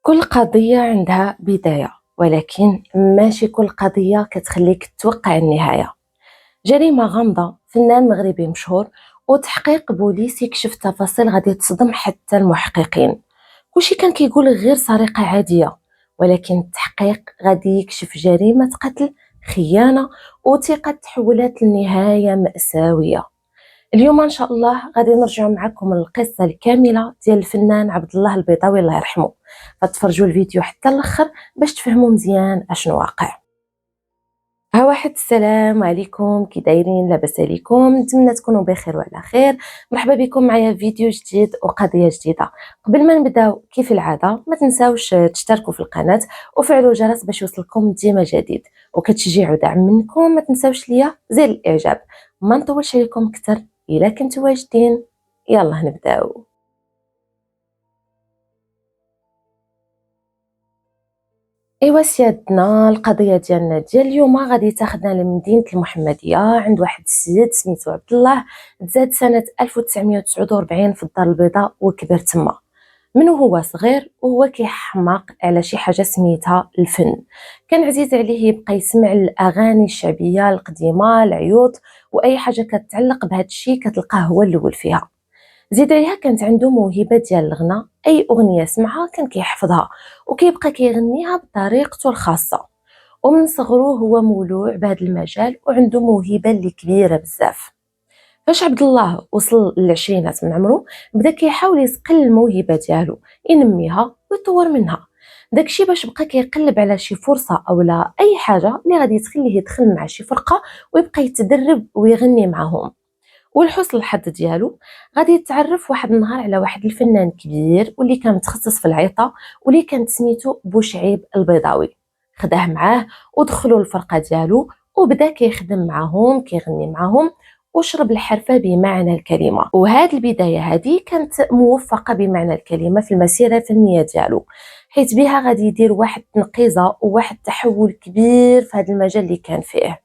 كل قضية عندها بداية، ولكن ماشي كل قضية كتخليك تتوقع النهاية. جريمة غامضة، فنان مغربي مشهور، وتحقيق بوليسي يكشف تفاصيل غادي تصدم حتى المحققين. كلشي كان كيقول غير سرقة عادية، ولكن التحقيق غادي يكشف جريمة قتل، خيانة، وثقة تحولات لنهاية مأساوية. اليوم ان شاء الله غادي نرجع معكم القصه الكامله ديال الفنان عبد الله البيضاوي الله يرحمه. فتفرجوا الفيديو حتى الاخر باش تفهموا مزيان اشنو واقع. ها واحد، السلام عليكم، كي دايرين؟ لاباس عليكم؟ نتمنى تكونوا بخير وعلى خير. مرحبا بكم معايا في فيديو جديد وقضيه جديده. قبل ما نبداو كيف العاده ما تنساوش تشتركوا في القناه وفعلوا الجرس باش يوصلكم ديما جديد، وكتشجيعوا دعم منكم ما تنساوش ليا زر الاعجاب. ما نطولش عليكم اكثر، الا كنتوا واجدين يلا نبداو. ايوا سيادنا، القضيه ديالنا ديال اليوم غادي تاخذنا لمدينه المحمديه عند واحد السيد سميتو عبد الله. تزاد سنه 1949 في الدار البيضاء وكبر تما. من هو صغير وهو كيحماق على شي حاجه سميتها الفن. كان عزيز عليه يبقى يسمع الاغاني الشعبيه القديمه، العيوط، واي حاجه كتعلق بهذا الشيء كتلقاه هو الاول فيها. زيد عليها كانت عنده موهبه ديال الغناء، اي اغنيه سمعها كان كيحفظها وكيبقى كيغنيها بطريقته الخاصه. ومن صغره هو مولوع بهذا المجال وعنده موهبه اللي كبيره بزاف. فاش عبد الله وصل للعشرينات من عمره بدا كيحاول يسقل الموهبه ديالو، ينميها ويطور منها. داكشي باش بقى كيقلب على شي فرصه اولا اي حاجه اللي غادي تخليه يدخل مع شي فرقه ويبقى يتدرب ويغني معهم. ولحسن الحظ ديالو غادي يتعرف واحد النهار على واحد الفنان كبير واللي كان متخصص في العيطه، واللي كانت سميتو بوشعيب البيضاوي. خداه معاه ودخلوا الفرقه ديالو وبدا كيخدم معاهم كيغني معاهم وشرب الحرفه بمعنى الكلمه. وهاد البدايه هذه كانت موفقه بمعنى الكلمه في المسيره الفنيه ديالو، حيث بها غادي يدير واحد التنقيزه وواحد التحول كبير في هذا المجال اللي كان فيه.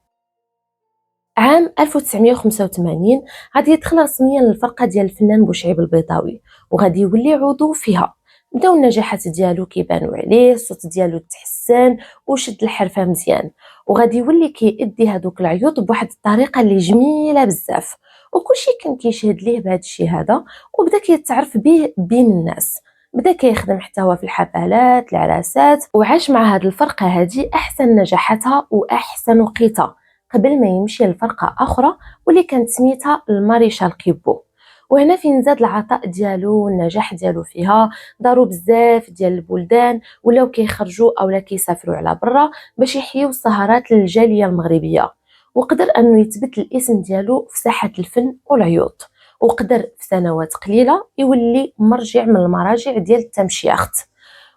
عام 1985 غادي يدخل رسميا للفرقه ديال الفنان بوشعيب البيضاوي، وغادي يولي عضو فيها. بداو النجاحات ديالو كيبانوا عليه، الصوت ديالو تحسن وشد الحرفه مزيان، وغادي يولي كيأدي هذوك العيوط بواحد الطريقه اللي جميله بزاف. وكلشي كان كيشهد ليه بهذا الشيء هذا، وبدا كيتعرف به بين الناس. بدا كيخدم حتى هو في الحفلات العراسات، وعاش مع هذه الفرقه هذه احسن نجاحاتها واحسن وقيتها قبل ما يمشي لفرقة أخرى واللي كانت سميتها الماريشال كيبو. وهنا فين زاد العطاء ديالو والنجاح ديالو فيها. داروا بزاف ديال البلدان ولاو كيخرجوا اولا كيسافروا على برا باش يحيوا السهرات للجاليه المغربيه. وقدر انه يثبت الاسم ديالو في ساحه الفن والعيوط، وقدر في سنوات قليله يولي مرجع من المراجع ديال التمشيخت.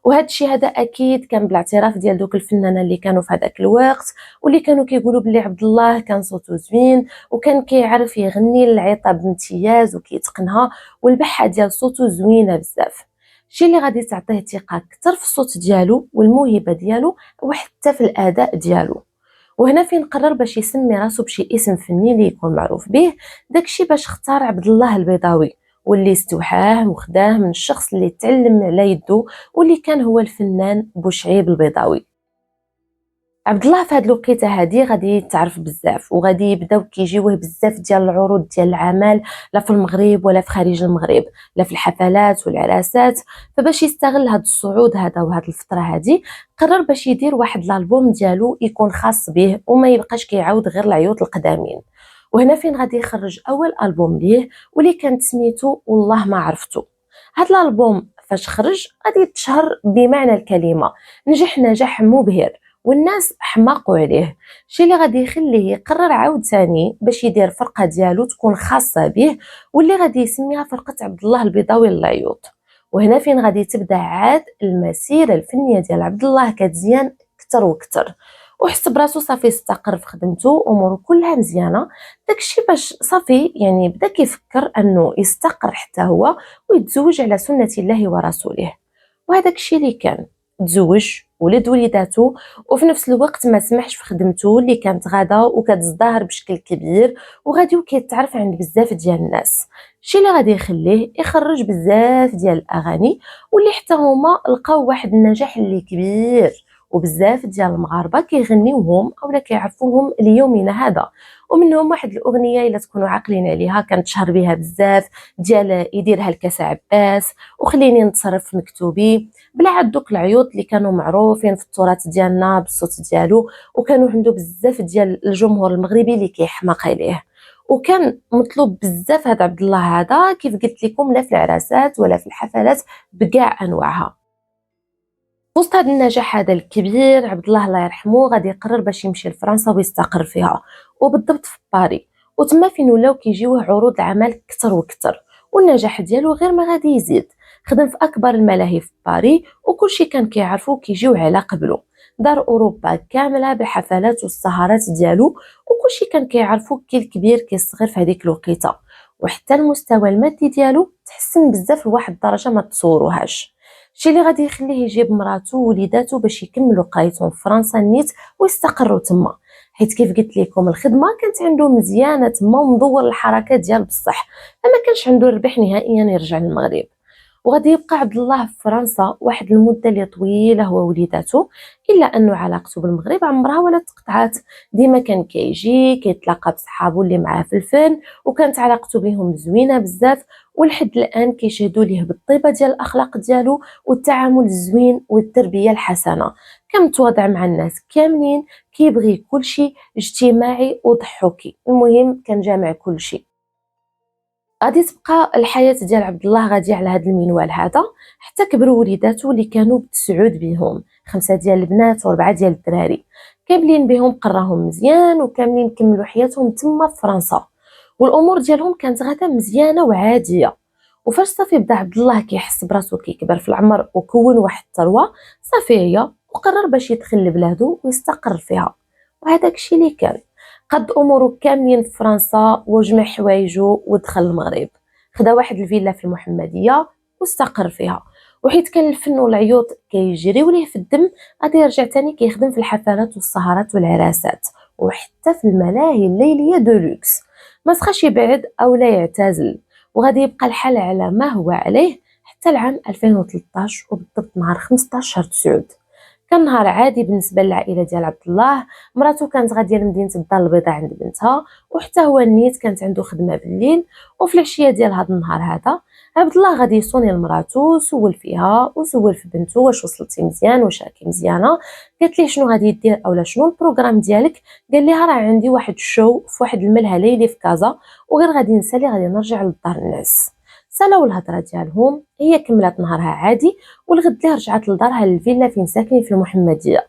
وهذا الشيء هذا اكيد كان بالاعتراف ديال دوك الفنانه اللي كانوا في هذاك الوقت، واللي كانوا كيقولوا بلي عبد الله كان صوته زوين وكان كيعرف يغني العيطه بامتياز وكيتقنها، والبحه ديال صوته زوينه بزاف. الشيء اللي غادي تعطيه ثقه اكثر في الصوت ديالو والموهبه ديالو وحتى في الاداء ديالو. وهنا فين قرر باش يسمي راسو بشي اسم فني اللي يكون معروف به. داكشي باش اختار عبد الله البيضاوي، واللي استوحاه وخداه من الشخص اللي تعلم على يده واللي كان هو الفنان بوشعيب البيضاوي. عبد الله في هذه الوقيته هذه غادي يتعرف بزاف، وغادي يبداو كيجيوه بزاف ديال العروض ديال العمل، لا في المغرب ولا في خارج المغرب، لا في الحفلات والعراسات. فباش يستغل هذا الصعود هذا وهذه الفتره هذه قرر باش يدير واحد الالبوم ديالو يكون خاص به وما يبقاش كيعاود غير العيوط القدامين. وهنا فين غادي يخرج اول البوم ليه واللي كانت سميتو والله ما عرفتو. هذا الالبوم فاش خرج غادي يتشهر بمعنى الكلمه، نجح نجاح مبهر والناس حماقوا عليه. الشيء اللي غادي يخليه يقرر عاود ثاني باش يدير فرقه ديالو تكون خاصه به، واللي غادي يسميها فرقه عبد الله البيضاوي للعيوط. وهنا فين غادي تبدا عاد المسيره الفنيه ديال عبد الله كتزيان كتر وكتر، وحس براسو صافي استقر في خدمته، اموره كلها مزيانه. داكشي باش صافي يعني بدا كيفكر انه يستقر حتى هو ويتزوج على سنه الله ورسوله. وهذاك الشيء اللي كان تزوج ولد وليداتو، وفي نفس الوقت ما سمحش في خدمته اللي كانت غادا وكتزدهر بشكل كبير وغادي وكيتعرف عند بزاف ديال الناس. الشيء اللي غادي يخليه يخرج بزاف ديال الاغاني واللي حتى هما لقاو واحد النجاح اللي كبير، وبزاف ديال المغاربه كيغنيوهم اولا كيعرفوهم ليومنا هذا. ومنهم واحد الاغنيه الا تكونوا عاقلين عليها كانت شهر بها بزاف ديال يديرها الكاس عباس وخليني نتصرف في مكتوبي، بلا عاد دوك العيوط اللي كانوا معروفين في التراث ديالنا بالصوت ديالو، وكانوا عنده بزاف ديال الجمهور المغربي اللي كيحماق عليه. وكان مطلوب بزاف هذا عبد الله هذا كيف قلت لكم لا في العراسات ولا في الحفلات بكاع انواعها. وسط هذا النجاح هذا الكبير عبد الله الله يرحمه غادي يقرر باش يمشي لفرنسا ويستقر فيها، وبالضبط في باري، وتما فين ولاو كيجيوه عروض العمل كتر وكتر، والنجاح ديالو غير ما غادي يزيد. خدم في اكبر الملاهي في باري وكلشي كان كيعرفو كيجيو على قبلو، دار اوروبا كامله بالحفلات والسهرات ديالو، وكلشي كان كيعرفو كي الكبير كي الصغير في هذيك الوقيته. وحتى المستوى المادي ديالو تحسن بزاف لواحد الدرجه ما تصوروهاش. الشيء اللي غادي يخليه يجيب مراته ووليداتو باش يكملوا قرايتهم في فرنسا نيت ويستقروا تما، حيت كيف قلت لكم الخدمه كانت عنده مزيانه تما ومدور الحركات ديال بصح، فما كانش عنده ربح نهائيا يرجع للمغرب. وغادي يبقى عبد الله في فرنسا واحد المده اللي طويله هو ووليداتو، الا انه علاقته بالمغرب عمرها ولا تقطعات. ديما كان كيجي كيتلاقى بصحابو اللي معاه في الفن، وكانت علاقته بهم زوينه بزاف، ولحد الان كيشهدوا ليه بالطيبه ديال الاخلاق ديالو والتعامل الزوين والتربيه الحسنه. كان متواضع مع الناس كاملين، كيبغي كلشي اجتماعي وضحوكي، المهم كان جامع كلشي. غادي تبقى الحياه ديال عبد الله غاديه على هذا المنوال هذا حتى كبروا وليداتو اللي كانوا بتسعود بهم، 5 ديال البنات و4 ديال الدراري، كاملين بهم قراهم مزيان وكاملين كملوا حياتهم تما في فرنسا، والامور ديالهم كانت غادا مزيانه وعاديه. وفاش صافي بدا عبد الله كيحس براسو كيكبر في العمر وكون واحد الثروه، صافي هي وقرر باش يدخل لبلادو ويستقر فيها. وهذاك الشيء اللي كان قد اموره كاملين في فرنسا وجمع حوايجو ودخل المغرب، خدا واحد الفيلا في المحمديه واستقر فيها. وحيت كان الفن والعيوط كيجريو ليه في الدم، غادي يرجع تاني كيخدم في الحفلات والسهرات والعراسات وحتى في الملاهي الليليه دولوكس، ما سخاش يبعد او لا يعتزل. وغادي يبقى الحال على ما هو عليه حتى العام 2013 وبالضبط نهار 15 شهر 9. كان نهار عادي بالنسبه للعائله ديال عبد الله، مراته كانت غاديه لمدينه الدار البيضاء عند بنتها، وحتى هو نيت كانت عنده خدمه بالليل. وفي العشيه ديال هذا النهار هذا عبد الله غادي يصوني لمراته، سول فيها وسول في بنته واش وصلتي مزيان واش راكي مزيانه، قالت ليه شنو غادي دير اولا شنو البروغرام ديالك، قال لها راه عندي واحد الشو في واحد الملهى ليلي في كازا وغير غادي نسالي غادي نرجع للدار الناس. سالاو الهضره ديالهم، هي كملات نهارها عادي، والغد ليه رجعت لدارها للفيلا فين ساكنين في المحمديه.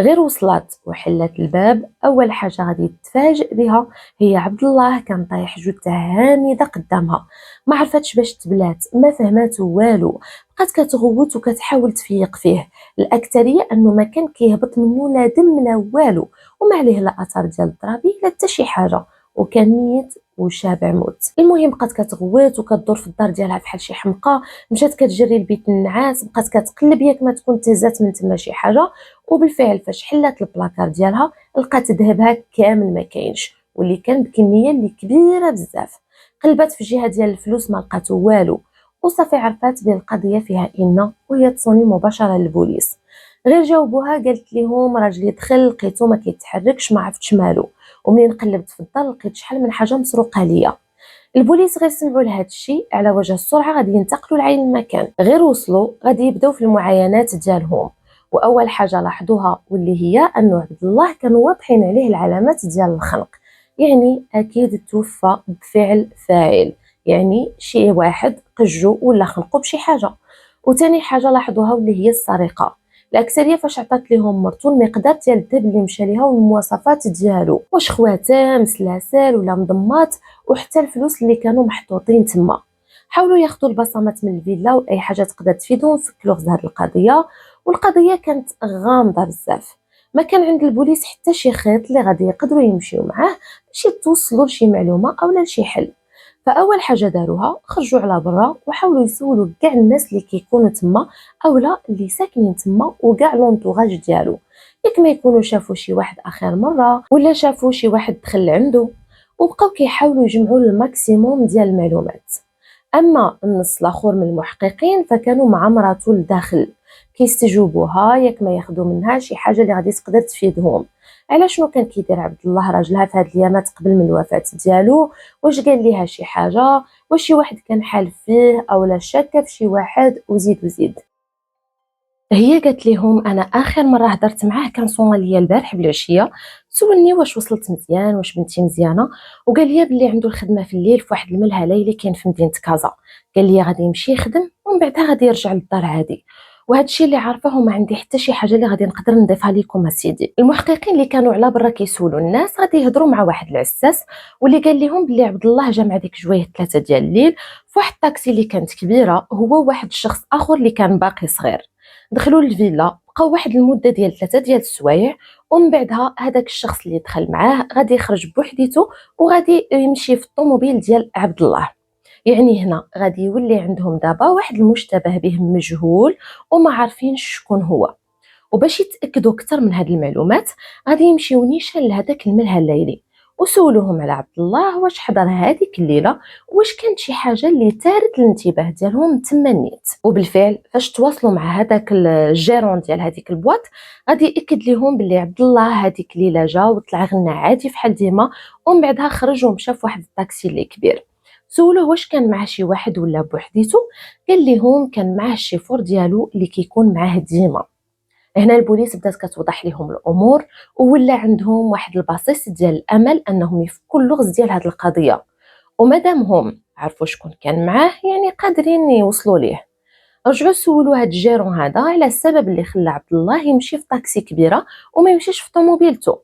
غير وصلت وحلت الباب، اول حاجه غادي تتفاجئ بها هي عبد الله كان طايح جثه هامده قدامها، ما عرفتش باش تبلات، ما فهماتو والو، بقات كتغوت وكتحاول تفيق فيه. الاكثريه انه ما كان كيهبط منه لا دم لا والو، وما عليه لا اثار ديال الضربي لا حتى شي حاجه، وكان ميت وشابع موت. المهم بقات كتغوت وكتدور في الدار ديالها بحال شي حمقى، مشات كتجري لبيت النعاس، بقات كتقلب ياك ما تكون تهزات من تما شي حاجه. وبالفعل فاش حلات البلاكار ديالها لقات ذهبها كامل ما كاينش، واللي كان بكميه اللي كبيره بزاف. قلبات في الجهه ديال الفلوس ما لقاتو والو، وصافي عرفات بان القضيه فيها ان، وهي تصوني مباشره للبوليس. غير جاوبوها قالت لهم راجلي دخل لقيتو ما كيتحركش ما عرفتش مالو، ومنين قلبت في الدار لقيت شحال من حاجه مسروقه ليا. البوليس غير سمعوا لهذا الشيء على وجه السرعه غادي ينتقلوا لعين المكان. غير وصلوا غادي يبداو في المعاينات ديالهم، واول حاجه لاحظوها واللي هي انه عبد الله كان واضحين عليه العلامات ديال الخنق، يعني اكيد توفى بفعل فاعل، يعني شي واحد قجو ولا خنقو بشي حاجه. وثاني حاجه لاحظوها واللي هي السرقه، الاكثريه فاش عطات لهم مرتو المقدار ديال الذهب اللي مشى ليها والمواصفات ديالو، واش خواتم سلاسل ولا مضمات، وحتى الفلوس اللي كانوا محطوطين تما. حاولوا ياخذوا البصمات من الفيلا واي حاجه تقدر تفيدهم في لغز هذه القضيه، والقضيه كانت غامضه بزاف. ما كان عند البوليس حتى شي خيط اللي غادي يقدروا يمشيو معاه باش يتوصلوا لشي معلومه اولا لشي حل. فاول حاجه داروها خرجوا على برا وحاولوا يسولوا كاع الناس اللي كيكونوا تما اولا اللي ساكنين تما وكاع لونطوغاج ديالو، ياك ما يكونوا شافوا شي واحد اخر مره ولا شافوا شي واحد دخل عنده، وبقاو كيحاولوا يجمعوا الماكسيموم ديال المعلومات. اما النص الاخر من المحققين فكانوا مع مراته لداخل كيستجوبوها ياك ما ياخذوا منها شي حاجه اللي غادي تقدر تفيدهم على شنو كان كيدير عبد الله راجلها في هاد الايامات قبل من الوفاه ديالو، واش قال ليها شي حاجه، واش شي واحد كان حالف فيه او لا شاكه في شي واحد، وزيد وزيد. هي قالت لهم انا اخر مره هضرت معاه كان صونا ليا البارح بالعشيه، سولني واش وصلت مزيان واش بنتي مزيانه، وقال لي بلي عنده الخدمه في الليل في واحد الملهى ليلي كاين في مدينه كازا، قال لي غادي يمشي يخدم ومن بعدها غادي يرجع للدار عادي. وهذا الشيء اللي عارفه وما عندي حتى شي حاجه اللي غادي نقدر نضيفها لكم اسيدي. المحققين اللي كانوا على برا كيسولوا الناس غادي يهضروا مع واحد العساس واللي قال لهم بلي عبد الله جا مع ديك جويه 3 ديال الليل في واحد الطاكسي اللي كانت كبيره هو وواحد الشخص اخر اللي كان باقي صغير. دخلوا للفيلا بقاو واحد المده ديال 3 ديال السوايع، ومن بعدها هذاك الشخص اللي دخل معاه غادي يخرج بوحديته وغادي يمشي في الطوموبيل ديال عبد الله. يعني هنا غادي يولي عندهم دابا واحد المشتبه به مجهول وما عارفين شكون هو. وباش يتاكدوا اكثر من هذه المعلومات غادي يمشيو نيشان لهذاك الملهى الليلي وسولوهم على عبد الله واش حضر هذيك الليله، واش كانت شي حاجه اللي تارت الانتباه ديالهم تما نيت. وبالفعل فاش تواصلوا مع هذاك الجيرون ديال هذيك البواط غادي ياكد لهم باللي عبد الله هذيك الليله جا وطلع غنى عادي فحال ديما، ومن بعدها خرج ومشى في واحد الطاكسي اللي كبير. سولوه واش كان معاه شي واحد ولا بوحديته، قال لهم كان معاه الشيفور ديالو اللي كيكون معاه ديما. هنا البوليس بدات كتوضح لهم الامور وولا عندهم واحد الباسيس ديال الامل انهم يفكوا اللغز ديال هذه القضيه، ومادام هم عرفوا شكون كان معاه يعني قادرين يوصلوا ليه. رجعوا سولوا هاد الجيرون هذا على السبب اللي خلى عبد الله يمشي في طاكسي كبيره وما يمشيش في طوموبيلته.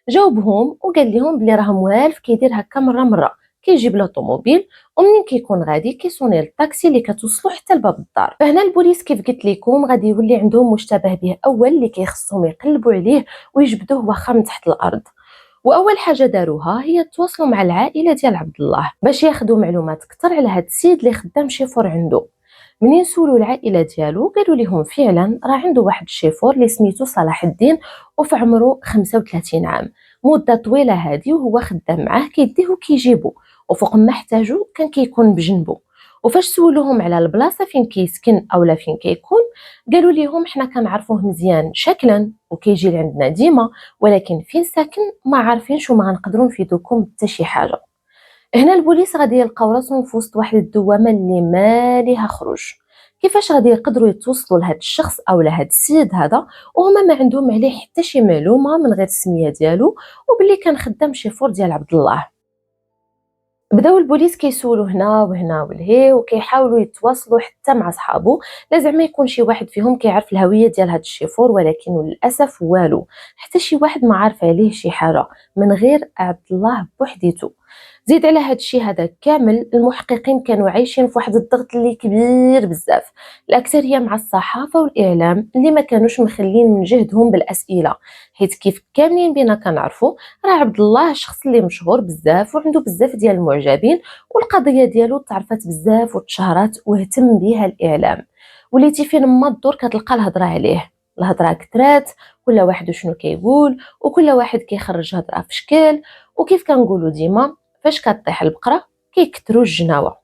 جاوبهم وقال لهم بلي راه موالف كيدير هكا مره مره، كيجيب له طوموبيل ومنين كيكون غادي كيصوني الطاكسي اللي كتوصلو حتى لباب الدار. فهنا البوليس كيف قلت لكم غادي يولي عندهم مشتبه به اول اللي كيخصهم يقلبوا عليه ويجبدوه واخا من تحت الارض. واول حاجه داروها هي تواصلوا مع العائله ديال عبد الله باش ياخذوا معلومات اكثر على هذا السيد اللي خدام شيفور عنده. منين سولوا العائله ديالو قالوا لهم فعلا راه عنده واحد الشيفور اللي سميتو صلاح الدين وفي عمره 35 عام، مده طويله هذه وهو خدام معاه كيديه وكيجيبو وفوق ما احتاجو كان كيكون بجنبو. وفاش سولوهم على البلاصه فين كيسكن اولا فين كيكون قالوا لهم حنا كنعرفوه مزيان شكلا وكيجي لعندنا ديما، ولكن فين ساكن ما عارفينش وما غنقدروا نفيدوكم حتى شي حاجه. هنا البوليس غادي يلقاو راسهم في وسط واحد الدوامه اللي ما ليها خروج. كيفاش غادي يقدروا يتوصلوا لهذا الشخص او لهذا السيد هذا وهما ما عندهم عليه حتى شي معلومه من غير السميه ديالو وبلي كان خدام شيفور ديال عبد الله. بداو البوليس كيسولوا هنا وهنا ولهي وكيحاولوا يتواصلوا حتى مع صحابو لا زعما يكون شي واحد فيهم كيعرف الهويه ديال هذا الشيفور، ولكن للاسف والو حتى شي واحد ما عارف عليه شي حاجه من غير عبد الله بوحديته. زيد على هذا الشيء هذا كامل المحققين كانوا عايشين في واحد الضغط اللي كبير بزاف، الاكثريه مع الصحافه والاعلام اللي ما كانوش مخلين من جهدهم بالاسئله، حيت كيف كاملين بينا كنعرفوا راه عبد الله شخص اللي مشهور بزاف وعنده بزاف ديال المعجبين، والقضيه ديالو تعرفت بزاف وتشهرات واهتم بها الاعلام. وليتي فين ما تدور كتلقى الهضره عليه، الهضره كثرات، كل واحد شنو كيقول وكل واحد كيخرج هضره في شكل. وكيف كنقولوا ديما فاش كطيح البقره كيكثروا الجناوه.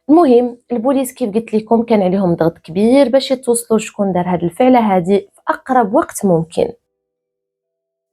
المهم البوليس كيف قلت لكم كان عليهم ضغط كبير باش يتوصلوا شكون دار هذه الفعله هذه في اقرب وقت ممكن.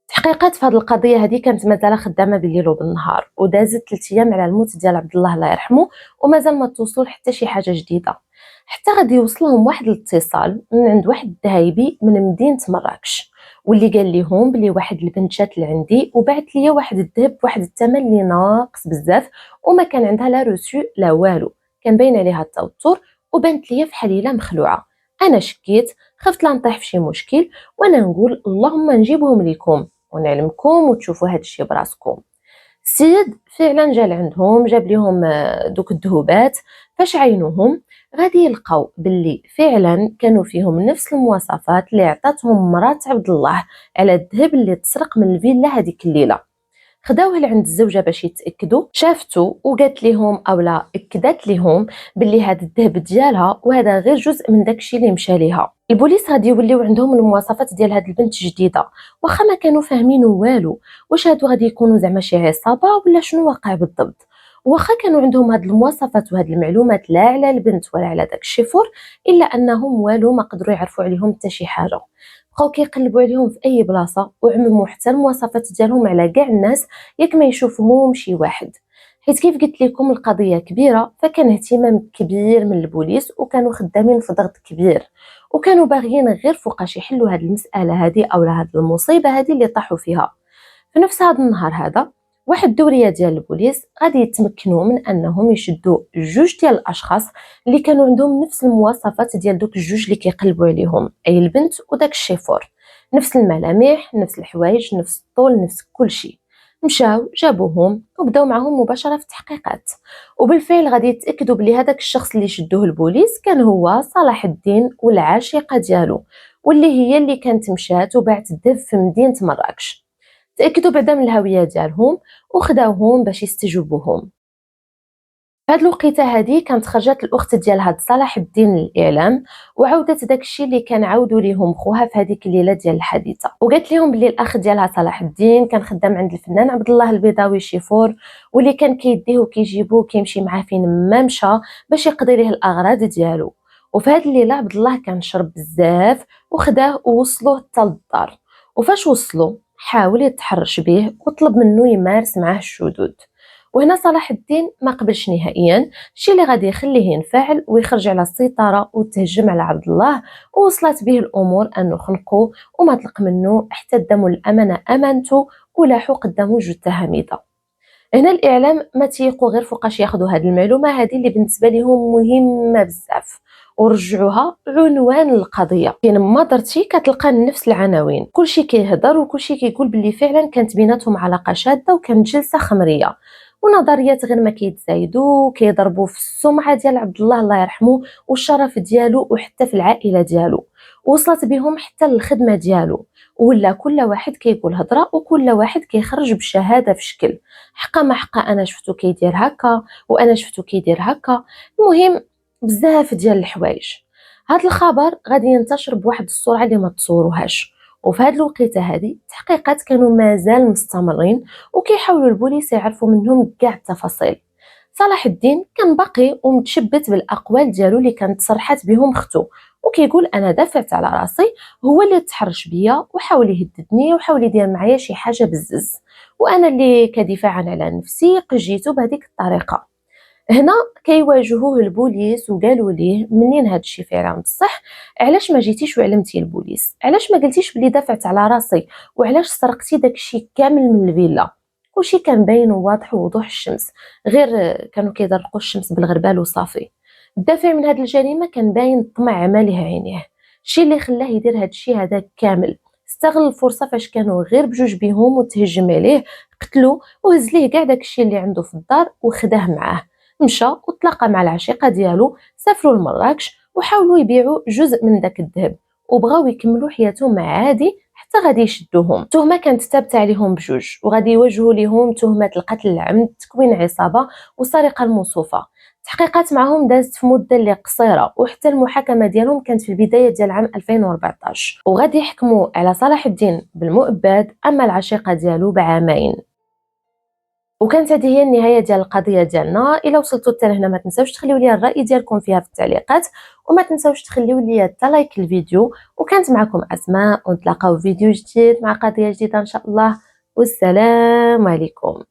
تحقيقات في هذه القضيه هذه كانت مازال خدامه بالليل وبالنهار، ودازت 3 ايام على الموت ديال عبد الله الله يرحمه ومازال ما توصلوا حتى شي حاجه جديده، حتى غادي يوصلهم واحد الاتصال من عند واحد الذهيبي من مدينه مراكش واللي قال لهم بلي واحد البنت جات لعندي وبعت لي واحد الذهب بواحد الثمن اللي ناقص بزاف وما كان عندها لا روسو لا والو، كان باين عليها التوتر وبانت لي فحال الا مخلوعه. انا شكيت خفت لا نطيح في شي مشكل وانا نقول اللهم نجيبهم لكم ونعلمكم وتشوفوا هذا الشيء براسكم. السيد فعلا جا لعندهم جاب لهم دوك الذهوبات، فاش عينوهم غادي يلقاو باللي فعلا كانوا فيهم نفس المواصفات اللي عطاتهم مرات عبد الله على الذهب اللي تسرق من الفيلا هذيك الليله. خداوه لعند الزوجه باش يتاكدوا، شافته وقالت لهم اولا اكدت لهم باللي هذا الذهب ديالها وهذا غير جزء من داكشي اللي مشى ليها. البوليس غادي يوليو عندهم المواصفات ديال هاد البنت جديده، واخا ما كانوا فاهمين والو واش هادو غادي يكونوا زعما شي عصابه ولا شنو واقع بالضبط. واخا كانوا عندهم هاد المواصفات وهاد المعلومات لا على البنت ولا على داك الشيفور، الا انهم والو ما قدروا يعرفوا عليهم حتى شي حاجه. بقاو كيقلبوا عليهم في اي بلاصه وعمموا حتى المواصفات ديالهم على كاع الناس ياك ما يشوفهم شي واحد. حيت كيف قلت لكم القضيه كبيره، فكان اهتمام كبير من البوليس وكانوا خدامين في ضغط كبير، وكانوا باغيين غير فوقاش يحلوا هذه المساله هذه او هذه المصيبه هذه اللي طاحوا فيها. في نفس هذا النهار هذا واحد الدوريه ديال البوليس غادي يتمكنوا من انهم يشدوا جوج ديال الاشخاص اللي كانوا عندهم نفس المواصفات ديال دوك الجوج اللي كيقلبوا عليهم، اي البنت وداك الشيفور، نفس الملامح نفس الحوايج نفس الطول نفس كل شيء. مشاو جابوهم وبداو معهم مباشره في التحقيقات، وبالفعل غادي يتاكدوا بلي هذاك الشخص اللي شدوه البوليس كان هو صلاح الدين والعاشقه ديالو، واللي هي اللي كانت مشات وباعت الذهب في مدينه مراكش. تأكدوا بعدا من الهوية ديالهم وخداوهم باش يستجوبوهم. فهاد الوقيته هادي كانت خرجت الاخت ديال هاد صلاح الدين للاعلام وعاودت داكشي اللي كان عاودوا ليهم خوها في هذيك الليله ديال الحادثه، وقالت لهم بلي الاخ ديالها صلاح الدين كان خدام عند الفنان عبد الله البيضاوي شيفور، واللي كان كيديه وكيجيبوه كيمشي معاه فين ما مشى باش يقضي ليه الاغراض ديالو. وفي هاد الليله عبد الله كان شرب بزاف وخداه ووصلوه حتى للدار، وفاش وصلوا حاول يتحرش به وطلب منه يمارس معاه الشذوذ. وهنا صلاح الدين ما قبلش نهائيا، الشيء اللي غادي يخليه ينفعل ويخرج على السيطره وتهجم على عبد الله، ووصلت به الامور انه خنقوه وما طلق منه حتى داموا الامانه امانته ولاحوا قدامه جثه حميده. هنا الاعلام ما تيقوا غير فوقاش ياخذوا هذه المعلومه هذه اللي بالنسبه لهم مهمه بزاف ورجعوها عنوان القضيه. كاين ما درتي كتلقى نفس العناوين، كلشي كيهضر وكلشي كيقول باللي فعلا كانت بيناتهم علاقه شاده وكانت جلسه خمريه، ونظريات غير ما كيتزايدوا كيضربوا في السمعه ديال عبد الله الله يرحمه والشرف ديالو وحتى في العائله ديالو. وصلت بهم حتى للخدمه ديالو، ولا كل واحد كيقول هضره وكل واحد كيخرج بشهاده في شكل حقا ما حقا انا شفتو كيدير هكا وانا شفتو كيدير هكا. المهم بزاف ديال الحوايج. هذا الخبر غادي ينتشر بواحد السرعه اللي ما تصوروهاش، وفي هذه الوقيته هذه التحقيقات كانوا مازال مستمرين وكيحاولوا البوليس يعرفوا منهم كاع التفاصيل. صلاح الدين كان باقي ومتشبت بالاقوال ديالو اللي كانت صرحت بهم اختو، وكيقول انا دافعت على راسي، هو اللي تحرش بيا وحاول يهددني وحاول يدير معايا شي حاجه بزز، وانا اللي كدفاعا على نفسي قجيتو بهذيك الطريقه. هنا كيواجهوه البوليس وقالوا ليه منين هاد الشيء فعلا بصح، علاش ما جيتيش وعلمتي البوليس، علاش ما قلتيش بلي دافعت على راسي، وعلاش سرقتي داك الشيء كامل من الفيلا. كلشي كان باين وواضح ووضوح الشمس، غير كانوا كيضرقوا الشمس بالغربال وصافي. الدافع من هاد الجريمه كان باين الطمع ماليه عينيه، الشيء اللي خلاه يدير هاد الشيء هذا كامل. استغل الفرصه فاش كانوا غير بجوج بهم وتهجم عليه، قتلو وهز ليه كاع داك الشيء اللي عنده في الدار وخداه معاه. مشى وتلاقى مع العشيقه ديالو، سافروا لمراكش وحاولوا يبيعوا جزء من داك الذهب وبغاو يكملوا حياتهم عادي حتى غادي يشدوهم. التهمه كانت ثابته عليهم بجوج وغادي يواجهوا ليهم تهمه القتل العمد تكوين عصابه والسرقه الموصوفه. التحقيقات معهم دازت في مده اللي قصيره، وحتى المحاكمه ديالهم كانت في البدايه ديال عام 2014، وغادي يحكموا على صلاح الدين بالمؤبد اما العشيقه ديالو بعامين. وكانت هذه هي النهايه ديال القضيه ديالنا. الى وصلتوا حتى لهنا ما تنساوش تخليو لي الراي ديالكم فيها في التعليقات، وما تنساوش تخليو لي حتى لايك الفيديو. وكانت معكم اسماء، ونتلاقاو في فيديو جديد مع قضيه جديده ان شاء الله، والسلام عليكم.